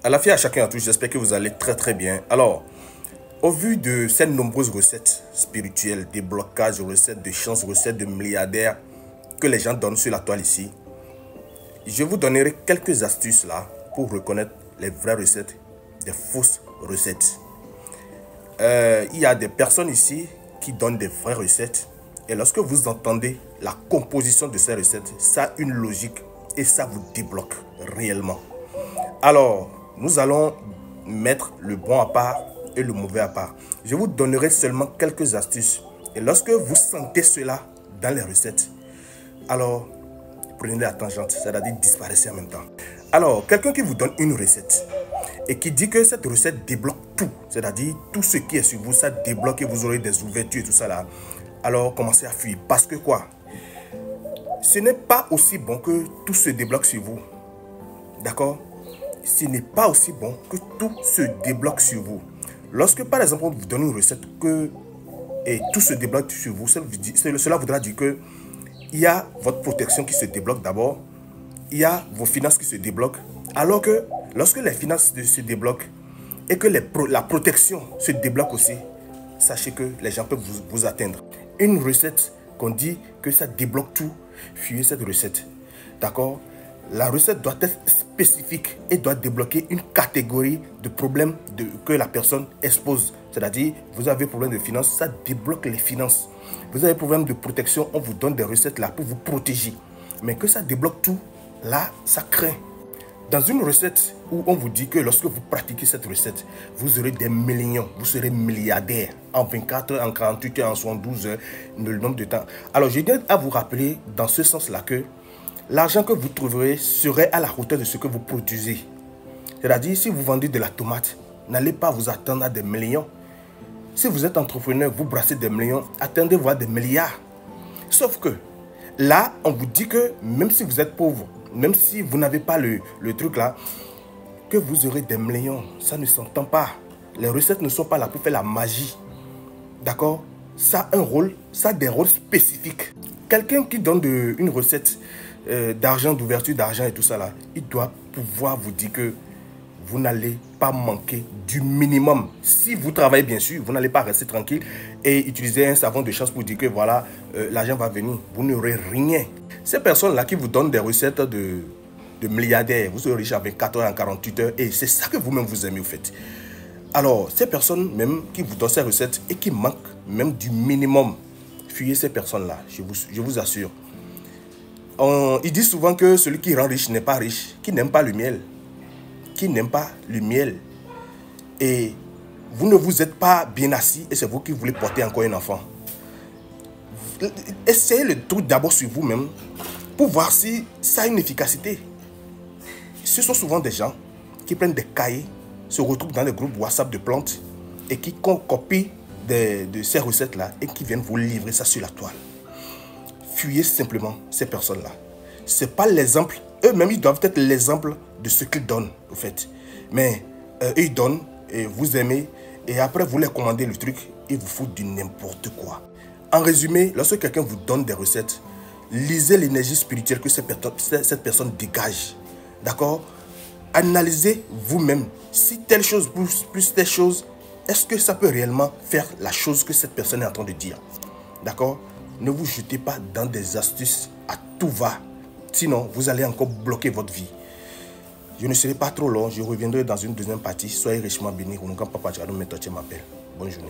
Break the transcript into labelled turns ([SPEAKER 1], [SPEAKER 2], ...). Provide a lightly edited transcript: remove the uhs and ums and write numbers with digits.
[SPEAKER 1] À la fin à chacun à tous, j'espère que vous allez très bien. Alors, au vu de ces nombreuses recettes spirituelles, des blocages, recettes de chance, recettes de milliardaires que les gens donnent sur la toile ici, je vous donnerai quelques astuces là pour reconnaître les vraies recettes des fausses recettes. Il y a des personnes ici qui donnent des vraies recettes et lorsque vous entendez la composition de ces recettes, ça a une logique et ça vous débloque réellement. Alors, nous allons mettre le bon à part et le mauvais à part. Je vous donnerai seulement quelques astuces. Et lorsque vous sentez cela dans les recettes, alors prenez la tangente, c'est-à-dire disparaissez en même temps. Alors, quelqu'un qui vous donne une recette et qui dit que cette recette débloque tout, c'est-à-dire tout ce qui est sur vous, ça débloque et vous aurez des ouvertures et tout ça là, alors commencez à fuir. Parce que quoi? Ce n'est pas aussi bon que tout se débloque sur vous. D'accord? Ce n'est pas aussi bon que tout se débloque sur vous. Lorsque par exemple on vous donne une recette et tout se débloque sur vous, cela voudra dire que il y a votre protection qui se débloque d'abord, il y a vos finances qui se débloquent, alors que lorsque les finances se débloquent et que la protection se débloque aussi, sachez que les gens peuvent vous atteindre. Une recette qu'on dit que ça débloque tout, fuyez cette recette. D'accord? La recette doit être spécifique et doit débloquer une catégorie de problèmes que la personne expose. C'est-à-dire, vous avez problème de finances, ça débloque les finances. Vous avez problème de protection, on vous donne des recettes là pour vous protéger. Mais que ça débloque tout, là, ça craint. Dans une recette où on vous dit que lorsque vous pratiquez cette recette, vous aurez des millions, vous serez milliardaire en 24 heures, en 48 heures, en 72 heures, le nombre de temps. Alors, je tiens à vous rappeler dans ce sens-là que l'argent que vous trouverez serait à la hauteur de ce que vous produisez. C'est-à-dire, si vous vendez de la tomate, n'allez pas vous attendre à des millions. Si vous êtes entrepreneur, vous brassez des millions, attendez-vous à des milliards. Sauf que là, on vous dit que même si vous êtes pauvre, même si vous n'avez pas le truc là, que vous aurez des millions, ça ne s'entend pas. Les recettes ne sont pas là pour faire la magie. D'accord? Ça a un rôle, ça a des rôles spécifiques. Quelqu'un qui donne une recette d'argent, d'ouverture d'argent et tout ça là, il doit pouvoir vous dire que vous n'allez pas manquer du minimum. Si vous travaillez bien sûr, vous n'allez pas rester tranquille et utiliser un savon de chance pour dire que voilà, l'argent va venir. Vous n'aurez rien. Ces personnes-là qui vous donnent des recettes de milliardaires, vous serez riche en 24 heures, en 48 heures et c'est ça que vous-même vous aimez au fait. Alors, ces personnes même qui vous donnent ces recettes et qui manquent même du minimum, fuyez ces personnes-là, je vous assure. Il dit souvent que celui qui rend riche n'est pas riche, qui n'aime pas le miel. Qui n'aime pas le miel. Et vous ne vous êtes pas bien assis et c'est vous qui voulez porter encore un enfant. Essayez le truc d'abord sur vous-même pour voir si ça a une efficacité. Ce sont souvent des gens qui prennent des cahiers, se retrouvent dans des groupes WhatsApp de plantes et qui copient de ces recettes-là et qui viennent vous livrer ça sur la toile. Fuyez simplement ces personnes-là. Ce n'est pas l'exemple. Eux-mêmes, ils doivent être l'exemple de ce qu'ils donnent, au fait. Mais ils donnent, et vous aimez, et après, vous les commandez le truc, ils vous foutent du n'importe quoi. En résumé, lorsque quelqu'un vous donne des recettes, lisez l'énergie spirituelle que cette personne dégage. D'accord? Analysez vous-même si telle chose plus telle chose, est-ce que ça peut réellement faire la chose que cette personne est en train de dire? D'accord? Ne vous jetez pas dans des astuces à tout va. Sinon, vous allez encore bloquer votre vie. Je ne serai pas trop long. Je reviendrai dans une deuxième partie. Soyez richement bénis. Bonne journée.